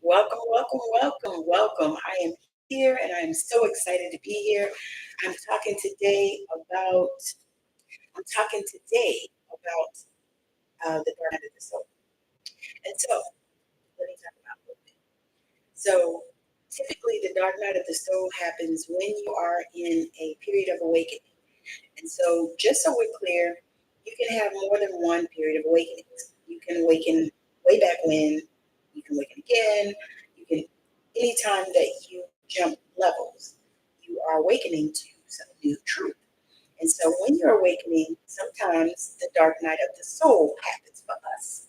Welcome, welcome, welcome, welcome. I am here and I am so excited to be here. I'm talking today about I'm talking today about the dark night of the soul. And so let me talk about it a little bit. So typically the dark night of the soul happens when you are in a period of awakening. And so just so we're clear, you can have more than one period of awakenings. You can awaken way back when, you can awaken again, you can anytime that you jump levels, you are awakening to some new truth. And so when you're awakening, sometimes the dark night of the soul happens for us.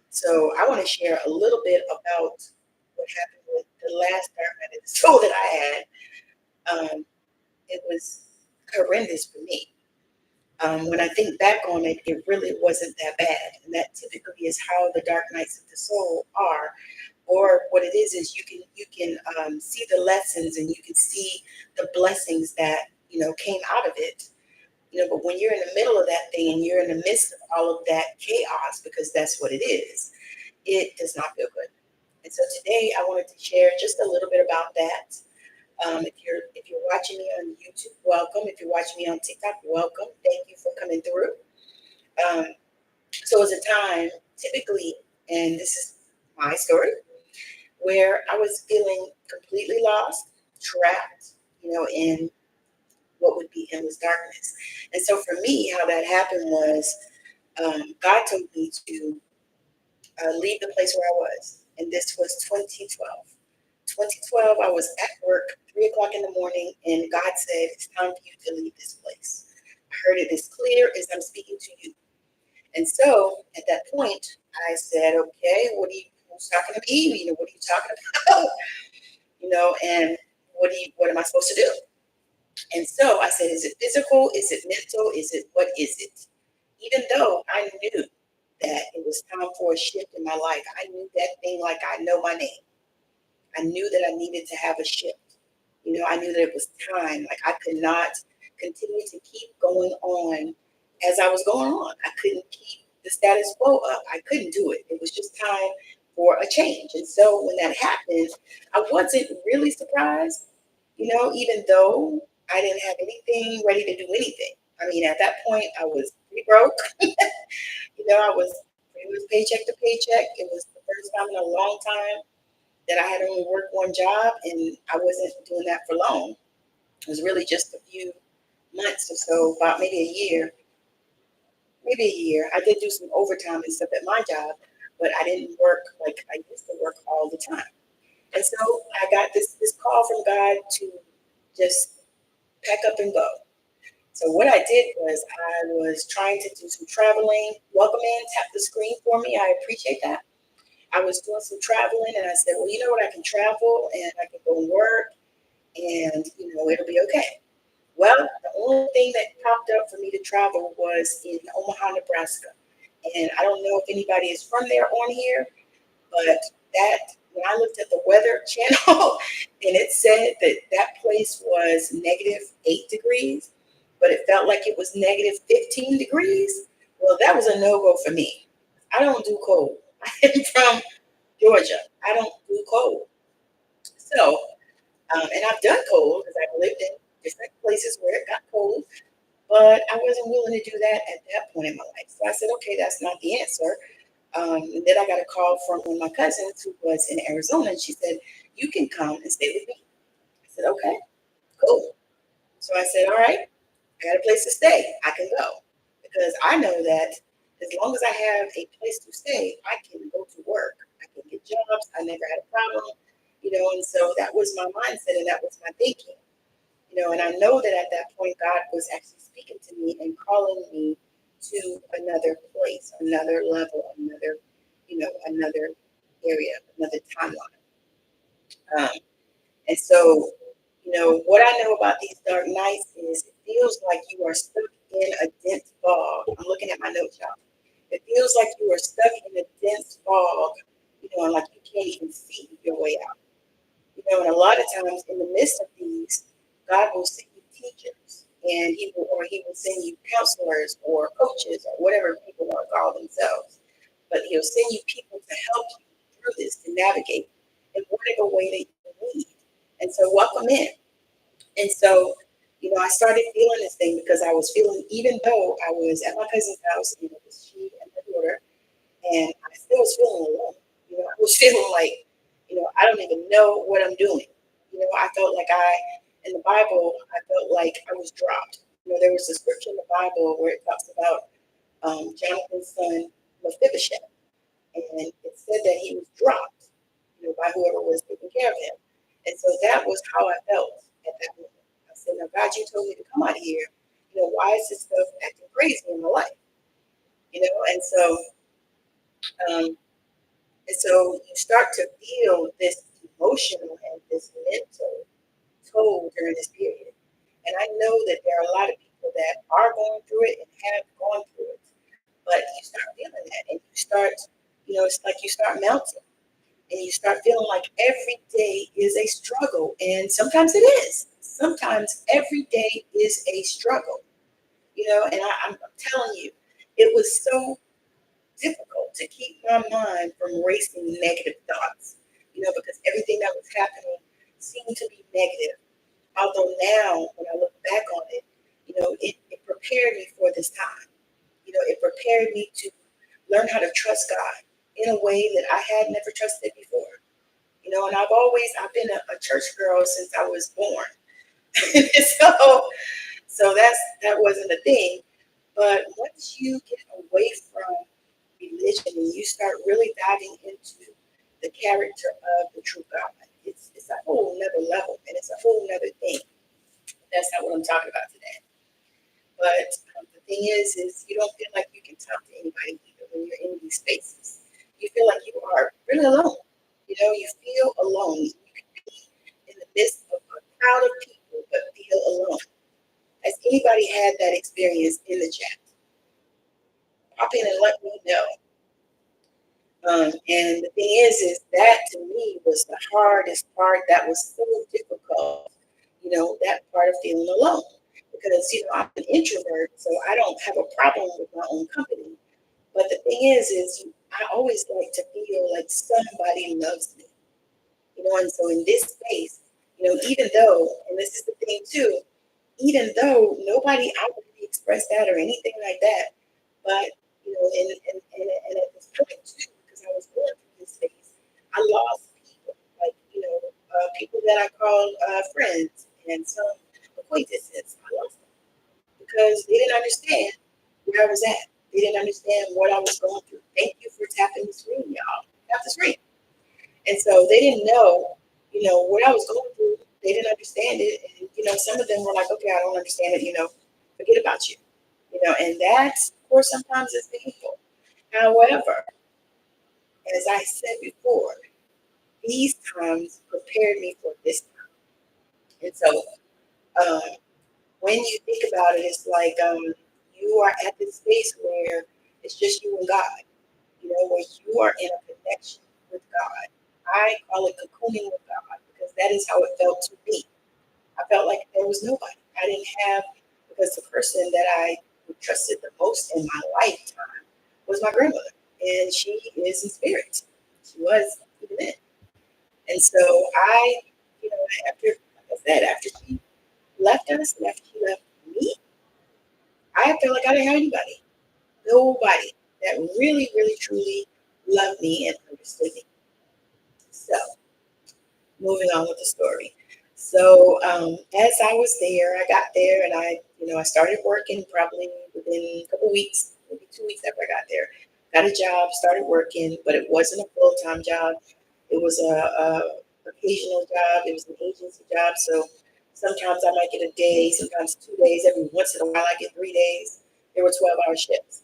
So I want to share a little bit about what happened with the last dark night of the soul that I had. It was horrendous for me. When I think back on it, it really wasn't that bad. And that typically is how the dark nights of the soul are. Or what it is you can see the lessons and you can see the blessings that came out of it. But when you're in the middle of that thing and you're in the midst of all of that chaos, because that's what it is, it does not feel good. And so today I wanted to share just a little bit about that. If you're watching me on YouTube, welcome. If you're watching me on TikTok, welcome. Thank you for coming through. Um, so it was a time, typically, and this is my story, where I was feeling completely lost, trapped, in what would be endless darkness. And so for me, how that happened was God told me to leave the place where I was, and this was 2012. 2012, I was at work, 3 o'clock in the morning, and God said, "It's time for you to leave this place." I heard it as clear as I'm speaking to you. And so at that point, I said, "Okay, who's talking to me? What are you talking about?" And what am I supposed to do? And so I said, "Is it physical? Is it mental? What is it?" Even though I knew that it was time for a shift in my life, I knew that thing like I know my name. I knew that I needed to have a shift. I knew that it was time. Like I could not continue to keep going on as I was going on. I couldn't keep the status quo up. I couldn't do it. It was just time for a change. And so when that happened, I wasn't really surprised, even though I didn't have anything ready to do anything. I mean, at that point, I was pretty broke. I was pretty much paycheck to paycheck. It was the first time in a long time that I had only worked one job, and I wasn't doing that for long. It was really just a few months or so, about maybe a year. Maybe a year. I did do some overtime and stuff at my job, but I didn't work like I used to work all the time. And so I got this call from God to just pack up and go. So what I did was I was trying to do some traveling. Welcome in, tap the screen for me. I appreciate that. I was doing some traveling and I said, well, you know what? I can travel and I can go and work and, it'll be okay. Well, the only thing that popped up for me to travel was in Omaha, Nebraska. And I don't know if anybody is from there on here, but when I looked at the weather channel and it said that that place was -8 degrees, but it felt like it was -15 degrees. Well, that was a no-go for me. I don't do cold. I am from Georgia. I don't do cold. So, and I've done cold because I've lived in different places where it got cold, but I wasn't willing to do that at that point in my life. So I said, okay, that's not the answer. And then I got a call from one of my cousins who was in Arizona, and she said, "You can come and stay with me." I said, "Okay, cool." So I said, "All right, I got a place to stay. I can go." Because I know that as long as I have a place to stay, I can go to work. I can get jobs. I never had a problem, and so that was my mindset and that was my thinking, and I know that at that point, God was actually speaking to me and calling me to another place, another level, another area, another timeline. Um, and so, what I know about these dark nights is it feels like you are stuck in a dense fog. I'm looking at my notes, y'all. It feels like you are stuck in a dense fog, and like you can't even see your way out. And a lot of times in the midst of these, God will send you teachers, and he will send you counselors or coaches or whatever people want to call themselves. But he'll send you people to help you through this, to navigate in whatever way that you need. And so welcome in. And so, I started feeling this thing because I was feeling, even though I was at my cousin's house, with she and her daughter, and I still was feeling alone. I was feeling like, I don't even know what I'm doing. I felt like in the Bible, I felt like I was dropped. There was a scripture in the Bible where it talks about Jonathan's son, Mephibosheth, and it said that he was dropped, by whoever was taking care of him. And so that was how I felt at that moment. I said, now, God, you told me to come out of here. Why is this stuff acting crazy in my life? And so, um, you start to feel this emotional and this mental toll during this period. And I know that there are a lot of people that are going through it and have gone through it. But you start feeling that, and you start, it's like you start melting, and you start feeling like every day is a struggle. And sometimes it is. Sometimes every day is a struggle, and I'm telling you, it was so difficult to keep my mind from racing negative thoughts, because everything that was happening seemed to be negative. Although now, when I look back on it, it prepared me for this time. It prepared me to learn how to trust God in a way that I had never trusted before. And I've been a church girl since I was born. so that wasn't a thing. But once you get away from religion and you start really diving into the character of the true God, it's a whole nother level, and it's a whole nother thing. That's not what I'm talking about today. But the thing is you don't feel like you can talk to anybody either when you're in these spaces. You feel like you are really alone. You feel alone. You can be in the midst of a crowd of people, but feel alone. Has anybody had that experience in the chat? Pop in and let me know. And the thing is that to me was the hardest part. That was so difficult, that part of feeling alone. Because, I'm an introvert, so I don't have a problem with my own company. But the thing is I always like to feel like somebody loves me, and so in this space, even though, and this is the thing too, even though nobody outwardly expressed that or anything like that, but, and at this point too, because I was going through this phase, I lost people, like, people that I called friends and some acquaintances. I lost them because they didn't understand where I was at. They didn't understand what I was going through. Thank you for tapping the screen, y'all. Tap the screen. And so they didn't know, what I was going through. They didn't understand it. And, some of them were like, okay, I don't understand it, forget about you. And that's, of course, sometimes it's painful. However, as I said before, these times prepared me for this time. And so um, when you think about it, it's like you are at this space where it's just you and God, where you are in a connection with God. I call it cocooning with God because that is how it felt to me. I felt like there was nobody. I didn't have, because the person that I trusted the most in my lifetime was my grandmother. And she is in spirit. She was even then. And so after, like I said, after she left us and after she left me, I felt like I didn't have anybody. Nobody that really, really, truly loved me and understood me. So, moving on with the story. So, as I was there, I got there and I started working probably within a couple weeks, maybe 2 weeks after I got there. Got a job, started working, but it wasn't a full-time job. It was a occasional job. It was an agency job. So sometimes I might get a day, sometimes 2 days. Every once in a while, I get 3 days. There were 12-hour shifts.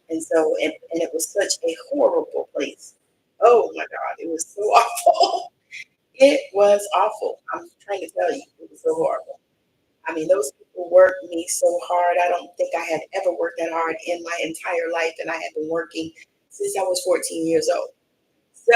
And so, and it was such a horrible place. Oh my God, it was so awful. It was awful. I'm trying to tell you, it was so horrible. I mean, those people worked me so hard. I don't think I had ever worked that hard in my entire life. And I had been working since I was 14 years old. So,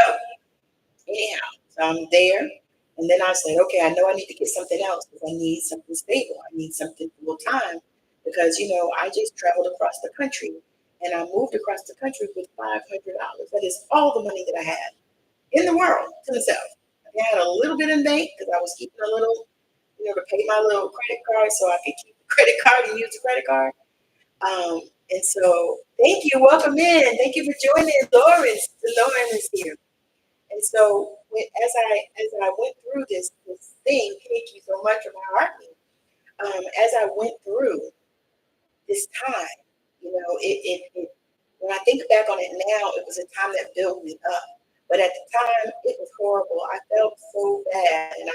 anyhow, so I'm there. And then I said, okay, I know I need to get something else because I need something stable. I need something full time because, I just traveled across the country and I moved across the country with $500. That is all the money that I had in the world to myself. I had a little bit in the bank because I was keeping a little, to pay my little credit card so I could keep the credit card and use the credit card. And so, thank you. Welcome in. Thank you for joining. Lauren is here. And so, as I went through this thing, thank you so much for my heart. As I went through this time, it when I think back on it now, it was a time that built me up. But at the time, it was horrible. I felt so bad, and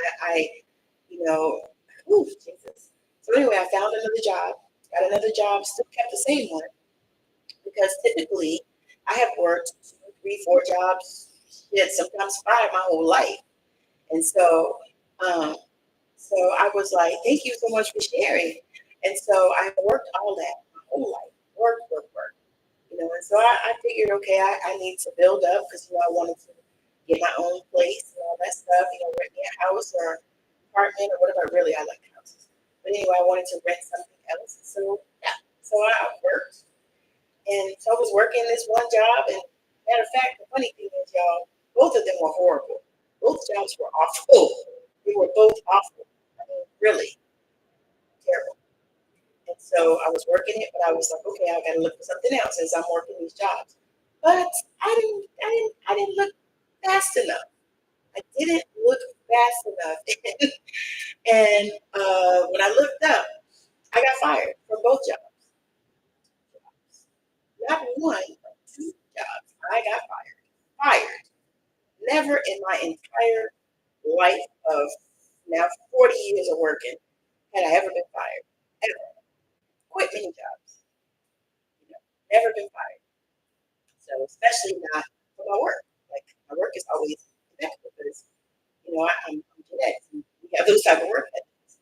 Jesus. So anyway, I found another job. Got another job. Still kept the same one because typically I have worked 2, 3, 4 jobs. Sometimes 5 my whole life. And so, I was like, thank you so much for sharing. And so I worked all that my whole life. Work, work, work. And so I figured, okay, I need to build up because, I wanted to get my own place and all that stuff, rent me a house or apartment or whatever. Really, I like houses. But anyway, I wanted to rent something else. So, yeah. So I worked. And so I was working this one job. And matter of fact, the funny thing is, y'all, both of them were horrible. Both jobs were awful. They were both awful. I mean, really terrible. And so I was working it, but I was like, okay, I got to look for something else as I'm working these jobs. But I didn't look fast enough. I didn't look fast enough. And when I looked up, I got fired from both jobs. Not one, but 2 jobs. I got fired. Fired. Never in my entire life of now 40 years of working had I ever been fired. Ever. Quit many jobs. Never been fired. So especially not for my work. Like my work is always impeccable because I'm genetics and we have those type of work ethics.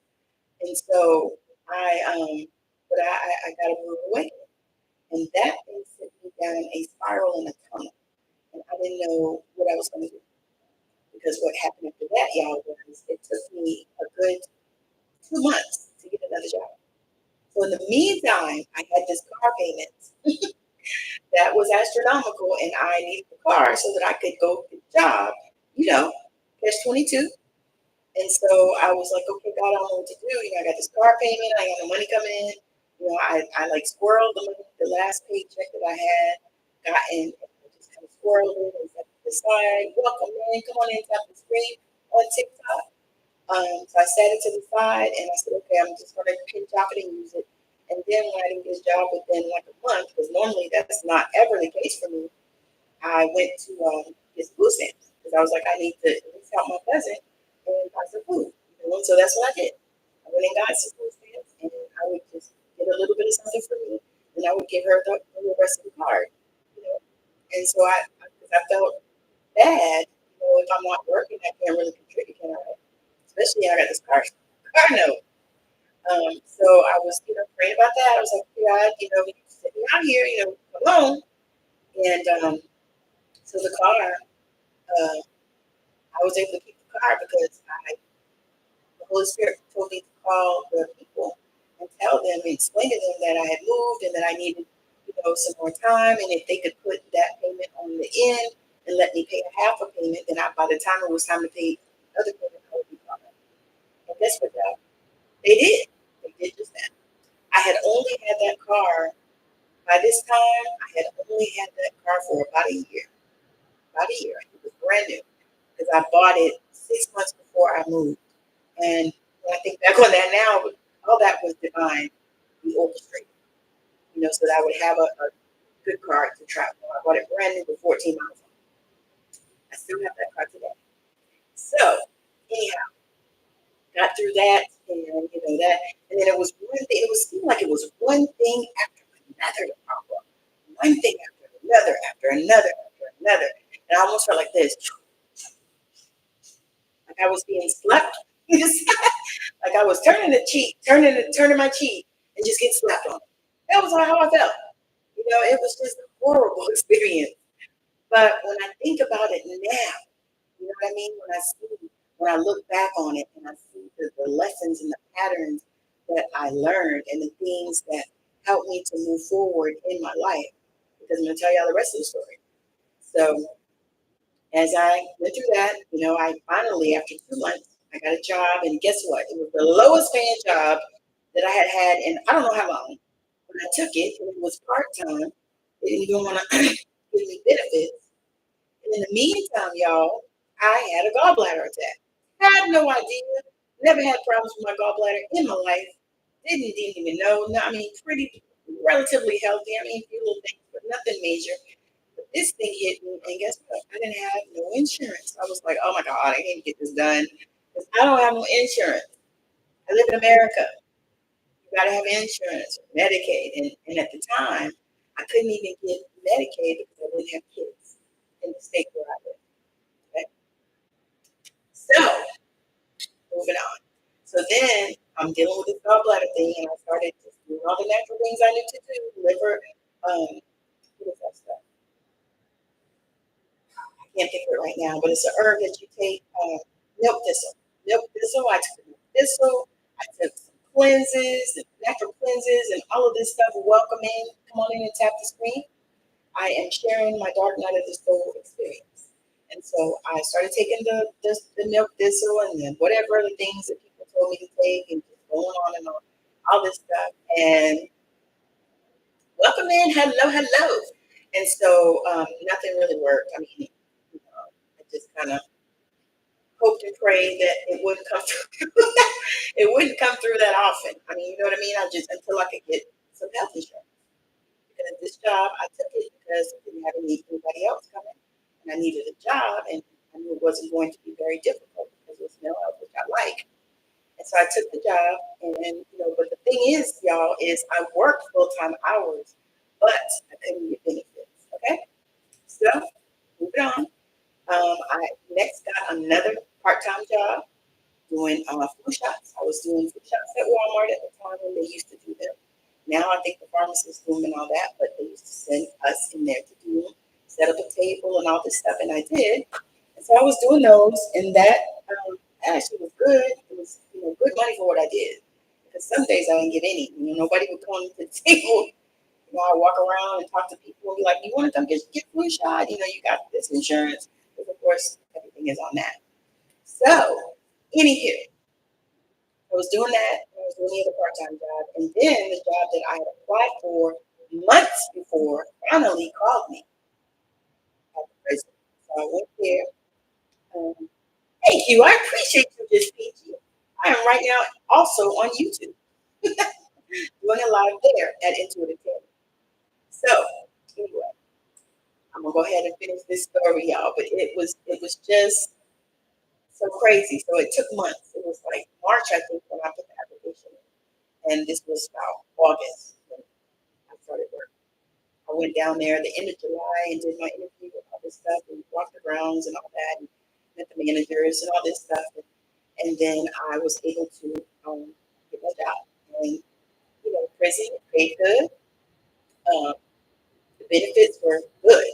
And so I got to move away. And that thing sent me down a spiral in a tunnel. And I didn't know what I was going to do. Because what happened after that, y'all, was it took me a good 2 months to get another job. So in the meantime, I had this car payment that was astronomical, and I needed the car so that I could go get the job, catch 22. And so I was like, okay, God, I don't know what to do. I got this car payment. I got no money coming in. I like squirreled the money, the last paycheck that I had gotten, and just kind of squirreled it and set it to the side. Welcome in, come on in, tap the screen on TikTok. So I set it to the side and I said, okay, I'm just going to pinch off it and use it. And then when I didn't get this job within like a month, because normally that's not ever the case for me, I went to get food stamps because I was like, I need to at least help my cousin and buy some food. So that's what I did. I went and got some food stamps and I would just get a little bit of something for me and I would give her the rest of the card. And so because I felt bad, if I'm not working, I can't really contribute, can I? Especially I got this car note. So I was, praying about that. I was like, God, you send me out here, come on. And so the car, I was able to keep the car because the Holy Spirit told me to call the people and tell them and explain to them that I had moved and that I needed, some more time. And if they could put that payment on the end and let me pay a half a payment, then by the time it was time to pay the other payment, I would be fine. And guess what, y'all? They did. They did just that. I had only had that car, by this time, I had only had that car for about a year. About a year. It was brand new because I bought it 6 months before I moved. And when I think back on that now, all that was divinely orchestrated. So that I would have a good car to travel. I bought it brand new with 14 miles on it. I still have that car today. So, anyhow, got through that, and that, and then it was one thing. It seemed like it was one thing after another problem, one thing after another, after another, after another, and I almost felt like this, like I was being slapped, like I was turning my cheek, and just getting slapped on it. That was how I felt. It was just a horrible experience. But when I think about it now, you know what I mean? When I look back on it and I see the lessons and the patterns that I learned and the things that helped me to move forward in my life, because I'm going to tell y'all the rest of the story. So As I went through that, I finally, after 2 months, I got a job, and guess what? It was the lowest paying job that I had had in I don't know how long. When I took it, and it was part time. They didn't even want to give me benefits. And in the meantime, y'all, I had a gallbladder attack. Had no idea. Never had problems with my gallbladder in my life. Didn't even know. No, I mean, pretty relatively healthy. I mean, a few little things, but nothing major. But this thing hit me, and guess what? I didn't have no insurance. I was like, oh my God, I need to get this done because I don't have no insurance. I live in America. You got to have insurance, Medicaid. And at the time, I couldn't even get Medicaid because I didn't have kids in the state where I live. Okay? So, moving on. So then I'm dealing with this gallbladder thing, and I started just doing all the natural things I knew to do. Liver, what is that stuff? I can't think of it right now, but it's an herb that you take. Milk thistle. Milk thistle. I took milk thistle. I took some cleanses, natural cleanses, and all of this stuff. Welcome in. Come on in and tap the screen. I am sharing my dark night of the soul experience. And so I started taking the milk thistle and then whatever other things that people told me to take and just going on and on, all this stuff. And welcome in, hello, hello. And so nothing really worked. I mean, I just kind of hoped and prayed that it wouldn't come through. It wouldn't come through that often. I mean, you know what I mean? I just until I could get some health insurance. Because this job, I took it because I didn't have anybody else coming, and I needed a job, and I knew it wasn't going to be very difficult because it was mental health, which I like. And so I took the job, and but the thing is, y'all, is I worked full time hours, but I couldn't get benefits. Okay, so moving on. I next got another part time job doing flu shots. I was doing flu shots at Walmart at the time when they used to do them. Now I think the pharmacists do them and all that, but they used to send us in there to do them, set up a table and all this stuff, and I did. And so I was doing those, and that actually was good. It was good money for what I did. Because some days I didn't get any. Nobody would come to the table. I walk around and talk to people and be like, "You want to come get flu shot? You got this insurance." Because of course everything is on that. So, anywho, I was doing that. I was doing the other part-time job, and then the job that I had applied for months before finally called me at the prison. So I went there. Um, Thank you. I appreciate you, just Peachy. I am right now also on YouTube doing a live there at Intuitive Care. So anyway, I'm gonna go ahead and finish this story, y'all. But it was just so crazy. So it took months. It was like March, I think, when I put the application in, and this was about August when I started work. I went down there at the end of July and did my interview and all this stuff and walked the grounds and all that and met the managers and all this stuff. And then I was able to get my job. And, prison paid good. Um, the benefits were good,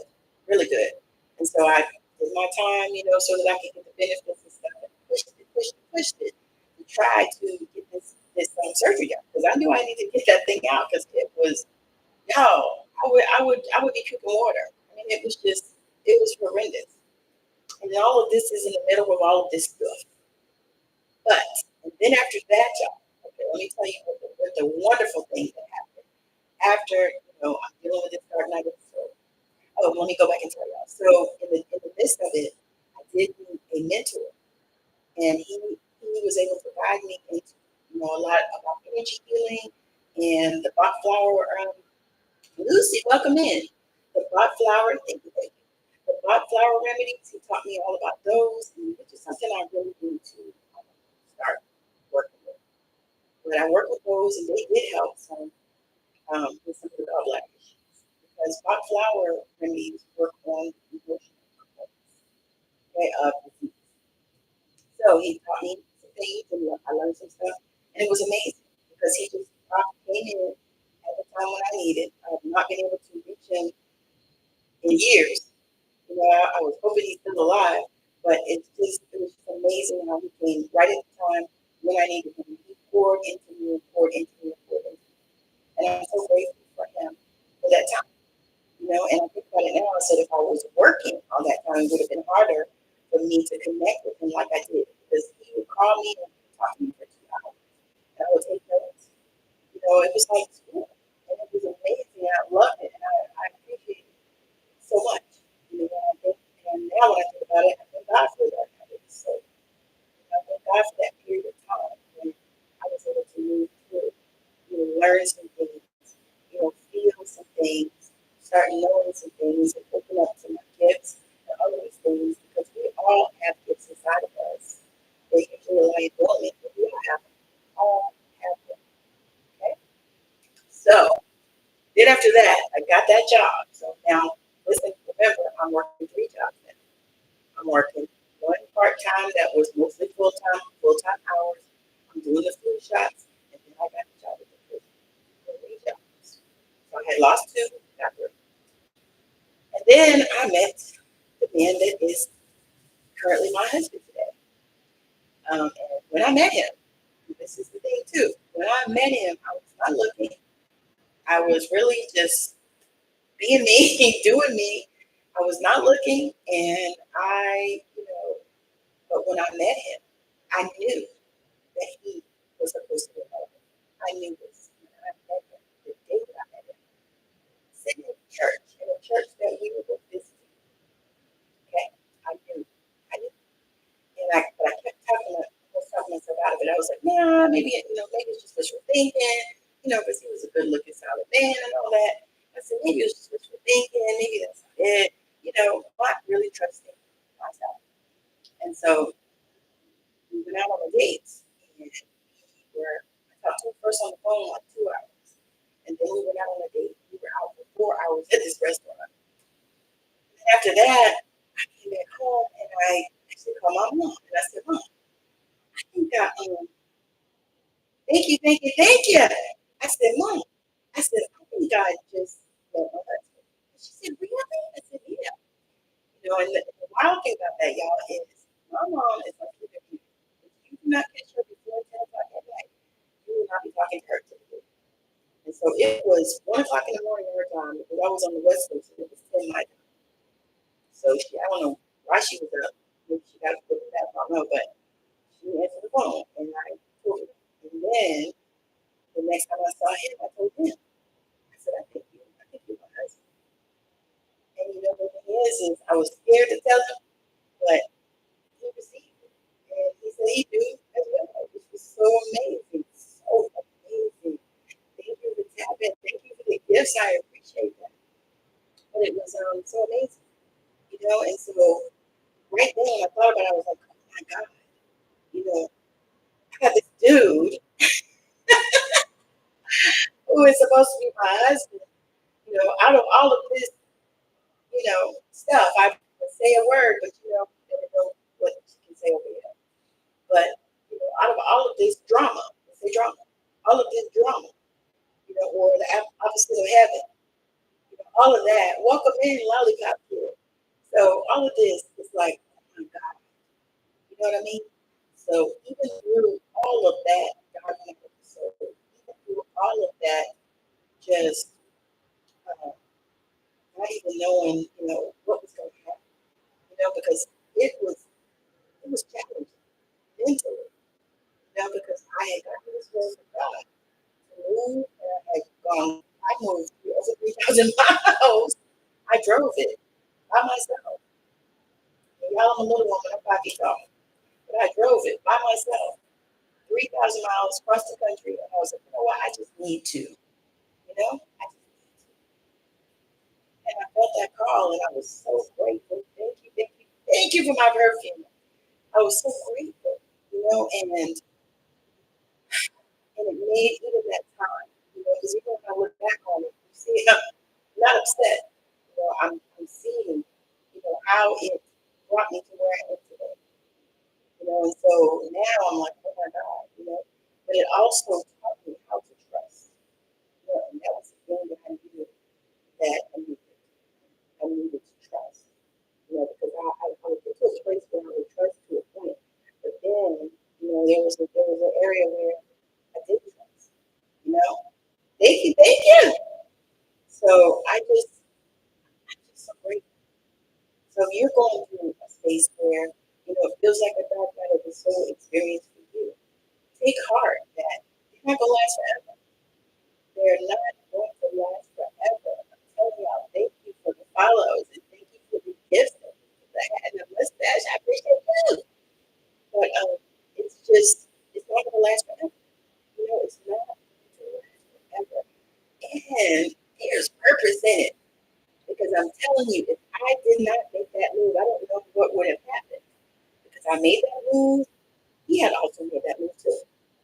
really good. And so I did my time, so that I could get the benefits and stuff and pushed it to try to get this surgery done. Because I knew I needed to get that thing out because it was no, I would be puking water. I mean, it was horrendous. And all of this is in the middle of all of this stuff. But and then after that job, okay, let me tell you what the wonderful thing that happened. After I'm dealing with this dark night of the soul. Oh, let me go back and tell y'all. So in the midst of it, I did need a mentor, and he was able to guide me into a lot about energy healing and the Bach flower. Lucy, welcome in. The Bach flower, thank you, thank you. The Bach flower remedies, he taught me all about those, which is something I really need to start working with. But I work with those, and they did help some with some of the gallbladder issues. Because Bach flower remedies work on emotional components, okay, of disease. So he taught me some things, and I learned some stuff, and it was amazing because he just came in at the time when I needed. I have not been able to reach him in years. I was hoping he's still alive, but it was just amazing how he came right at the time when I needed him. He poured into me and poured into me and poured into me. And I'm so grateful for him for that time. And I think about it now. I said if I was working all that time, it would have been harder for me to connect with him like I did, because he would call me and talk to me for 2 hours. And I would take notes. It was like school, and it was amazing. I loved it, and I appreciated it so much. And now when I think about it, I thank God for that. So I thank God for that period of time when I was able to move through, learn some things, feel some things, start knowing some things, and open up to my gifts and all of these things, because we all have gifts inside of us. They usually lie dormant, but we all have them. Okay? So then after that, I got that job. So now, listen, remember, I'm working 3 jobs now. I'm working one part-time that was mostly full-time hours. I'm doing the food shots, and then I got the job at the prison. 3 jobs. So I had lost 2, got 3. And then I met the man that is currently my husband today. And when I met him, this is the thing too. When I met him, I was not looking. I was really just being me, doing me. I was not looking, and but when I met him, I knew that he was supposed to be my husband. I knew this. When I met him, the day that I met him, sitting in a church that we were visiting. Okay, I knew. I knew. But I kept talking myself out of it. I was like, nah, maybe it's just wishful thinking, because he was a good looking, solid man and all that. I said, maybe it was just wishful thinking, maybe that's not it, not really trusting myself. And so we went out on a date, and I talked to him first on the phone like 2 hours. And then we went out on a date. We were out for 4 hours at this restaurant. And after that, I came back home and I actually called my mom, and I said, Mom, I think thank you, thank you, thank you. I said, Mom, I think God just met my husband. And she said, really? I said, yeah. And the wild thing about that, y'all, is my mom is like, if you do not catch her before 10 o'clock at night, you will not be talking to her today. And so it was 1 o'clock in the morning her time, because I was on the West Coast, and it was 10 my time. So I don't know why she was up. Maybe she got to put it back, I don't know, but she answered the phone, and I told her. And then the next time I saw him, I told him. I said, I think you're my husband. And the thing is I was scared to tell him, but he received it. And he said he knew as well, which was so amazing. So amazing. Thank you for tapping. Thank you for the gifts. I appreciate that. But it was so amazing. And so right then I thought about it, I was like, oh my God, I got this dude who is supposed to be my husband, out of all of this, stuff. I can say a word, but never know what you can say over here. But out of all of this drama, let's say drama, all of this drama, or the opposite of heaven, all of that, welcome in, lollipop kid. So all of this is like, oh my God, you know what I mean? So even through all of that dark night of the soul, even through all of that, just not even knowing, what was going to happen, because it was challenging mentally, because I had gotten this word from God to move, and I moved over 3,000 miles. I drove it by myself. And y'all, I'm a little woman, I'm 5 feet tall, but I drove it by myself, 3,000 miles across the country, and I was like, you know what, I just need to, I just need to. And I felt that call, and I was so grateful. Thank you, thank you, thank you for my perfume. I was so grateful, and it made even that time, because even when I look back on it, you see, I'm not upset. I'm seeing, how it brought me to where I am today. And so now I'm like, oh my God, But it also taught me how to trust. And that was the thing that I knew that I needed. I needed to trust. Because I would get to a place where I would trust to a point. But then, there was an area where I didn't trust. Thank you, thank you. So I just so grateful. So if you're going through a space where, it feels like a dark night of the soul experience for you, take heart that it's not going to last forever. They're not going to last forever. I'm telling y'all, thank you for the follows and thank you for the gifts that I had in the mustache. I appreciate you. But it's not going to last forever. It's not going to last forever. And there's purpose in it. Because I'm telling you, if I did not make that move, I don't know what would have happened. Because I made that move, he had also made that move too.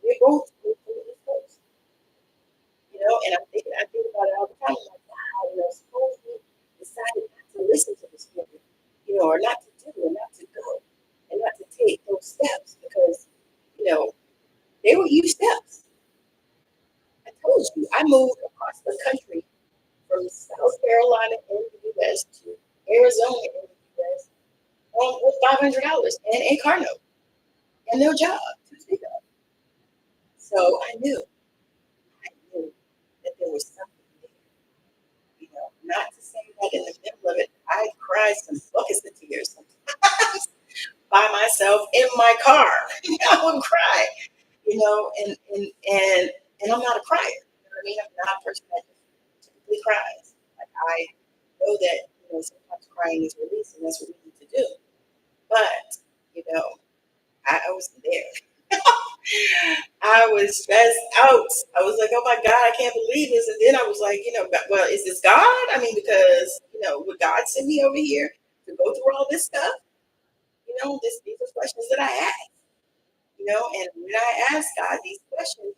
We both moved to the East Coast. And I think about it all the time. I'm like, wow, suppose we decided not to listen to the spirit, or not to do, or not to go, and not to take those steps because, they were huge steps. I told you, I moved across the country from South Carolina in the U.S. to Arizona in the U.S. With $500 and a car note and no job to speak of. So I knew that there was something there. Not to say that in the middle of it, I cried some buckets of tears sometimes by myself in my car. I would cry, and I'm not a crier. You know what I mean? I'm not a person that just typically cries. Like I know that sometimes crying is release, and that's what we need to do. But I wasn't there. I was stressed out. I was like, oh my God, I can't believe this. And then I was like, well, is this God? I mean, because, would God send me over here to go through all this stuff? These are questions that I asked, and when I asked God these questions,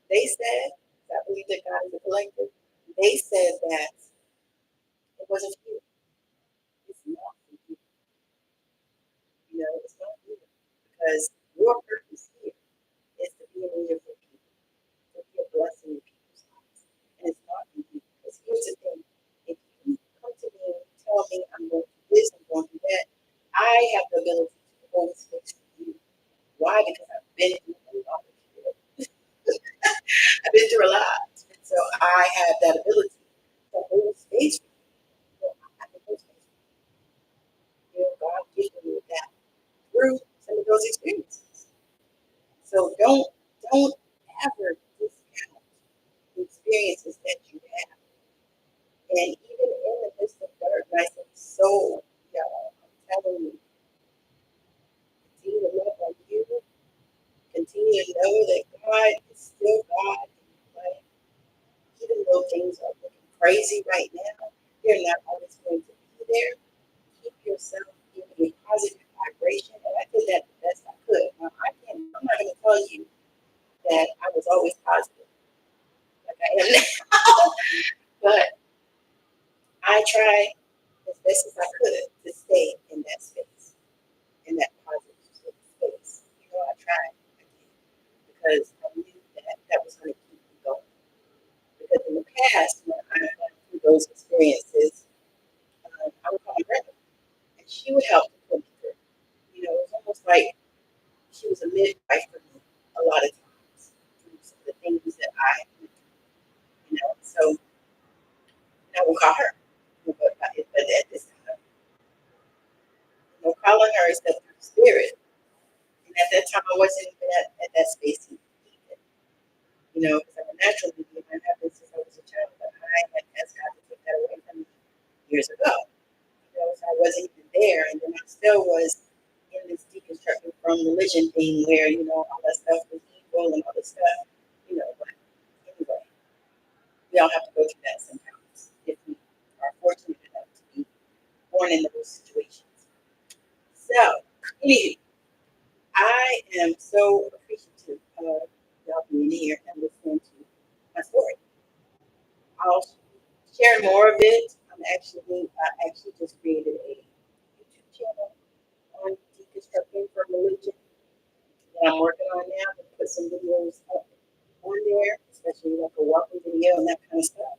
they said, I believe that God is a collective, they said that it wasn't for you. It's not for you. It's not for you. Because your purpose here is to be a leader for people, to be a blessing in people's lives. And it's not for you. Because here's the thing. If you come to me and tell me I'm going to do this, I'm going to do that, I have the ability to hold space for you. Why? Because I've been through a lot of shit. I've been through a lot. And so I have that ability to hold space for you. I can hold space for you. God gives me that through some of those experiences. So don't ever discount the experiences that you have. And even in the midst of dark nights of the soul, y'all, I'm telling you, continue to love on you. Continue to know that God is still God in your life. Even though things are looking crazy right now, they're not always going to be there. Keep yourself in a positive vibration. And I did that the best I could. Now, I'm not going to tell you that I was always positive like I am now. But I tried as best as I could to stay in that space, in that positive space. I tried because I knew that was going to keep me going. Because in the past, when I went through those experiences, I would call my grandma, and she would help to put me through. It was almost like she was a midwife for me a lot of times through some of the things that I went through. So I would call her. But at this time, calling her is the spirit. And at that time, I wasn't even at that space even. Because I'm a natural medium. I've had been since I was a child, but I had asked God to take that away from me years ago. So I wasn't even there. And then I still was in this deconstructing from religion thing where, all that stuff was evil and all this stuff. But anyway, we all have to go through that sometimes if we are fortunate enough to be born in those situations. So, anyway, I am so appreciative of y'all being here and listening to my story. I'll share more of it. I actually just created a YouTube channel on deconstructing from religion that I'm working on now to put some videos up on there, especially like a walking video and that kind of stuff.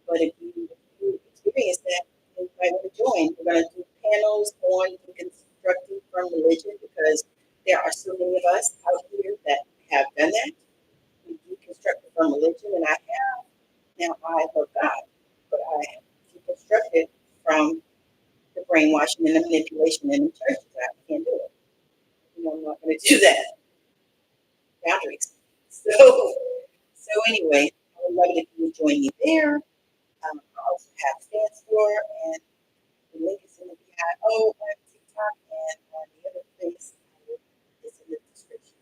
But if you experience that, you might want to join. We're going to do panels on deconstructing from religion because there are so many of us out here that have done that. We deconstructed from religion, and I have. Now I love God, but I have deconstructed from the brainwashing and the manipulation in the churches. I can't do it. I'm not going to do that. Boundaries. So anyway, I would love it if you would join me there. I also have Stand Store, and the link is in the bio on TikTok, and on the other place is in the description.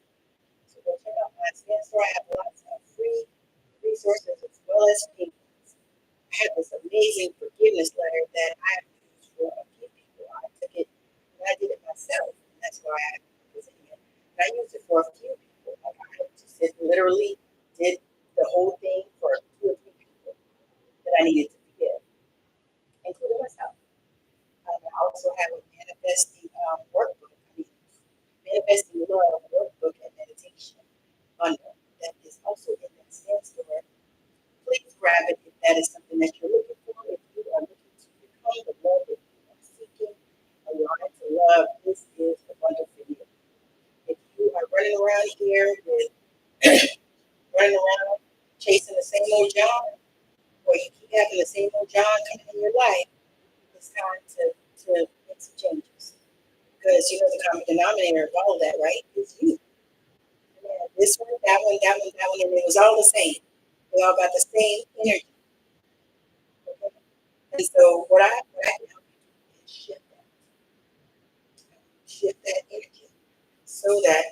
So go check out my Stand Store. I have lots of free resources as well as paid ones. I have this amazing forgiveness letter that I have used for a few people. I took it and I did it myself, and that's why I was in it. And I used it for a few people. Like I just literally did the whole thing for 2 or 3 people that I needed to forgive, including myself. I also have a manifesting workbook. Manifesting love workbook and meditation bundle that is also in that Stand Store. Please grab it if that is something that you're looking for. If you are looking to become the love that you are seeking, aligned to love, this is the bundle for you. If you are running around here with running around chasing the same old John, or you keep having the same old John coming in your life, it's time to make some changes. Because the common denominator of all of that, right, is you. Yeah, this one, that one, that one, that one, and it was all the same. They all got the same energy. Okay? And so what I can help you do is shift that energy so that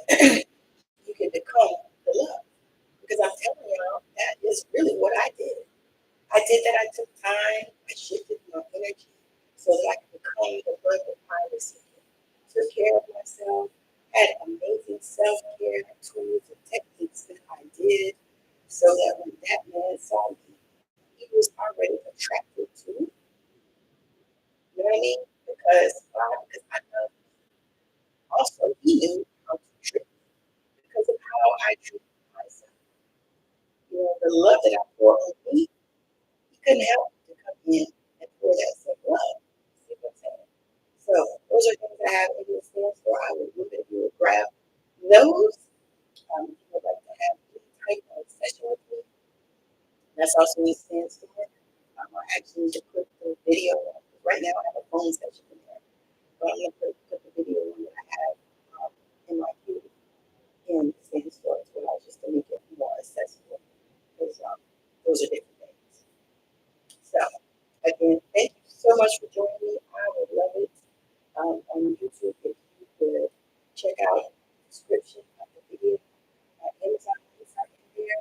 you can become the love. Because I'm telling y'all, that is really what I did. I did that. I took time. I shifted my energy so that I could become the love that I was seeking. Took care of myself. Had amazing self-care tools and techniques that I did so that when that man saw me, he was already attracted to me. You know what I mean? Because I know also he knew how to treat me because of how I treat myself. The love that I pour on me, he couldn't help to come in and pour that same love. See what I'm saying? So those are things I have in this Stand Store. I would love it if you would grab those. If you would like to have any type of session with me, that's also in Stand Store. I actually need to put the video on. Right now I have a phone session in there. But I'm going to put the video on that I have in my queue in the Stand Store as well, just to make it more accessible. Because those are different things. So, again, thank you so much for joining me. I would love it on YouTube if you could check out the description of the video. My Amazon links are in there.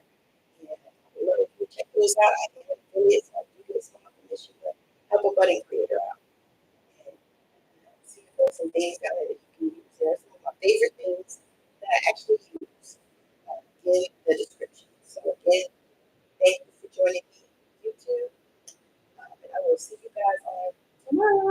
And I would love it if you check those out. I think affiliates are do get a small commission to help a budding creator out. And see if there's some things down there that you can use. There are some of my favorite things that I actually use in the description. So again, thank you for joining me on YouTube. And I will see you guys on tomorrow.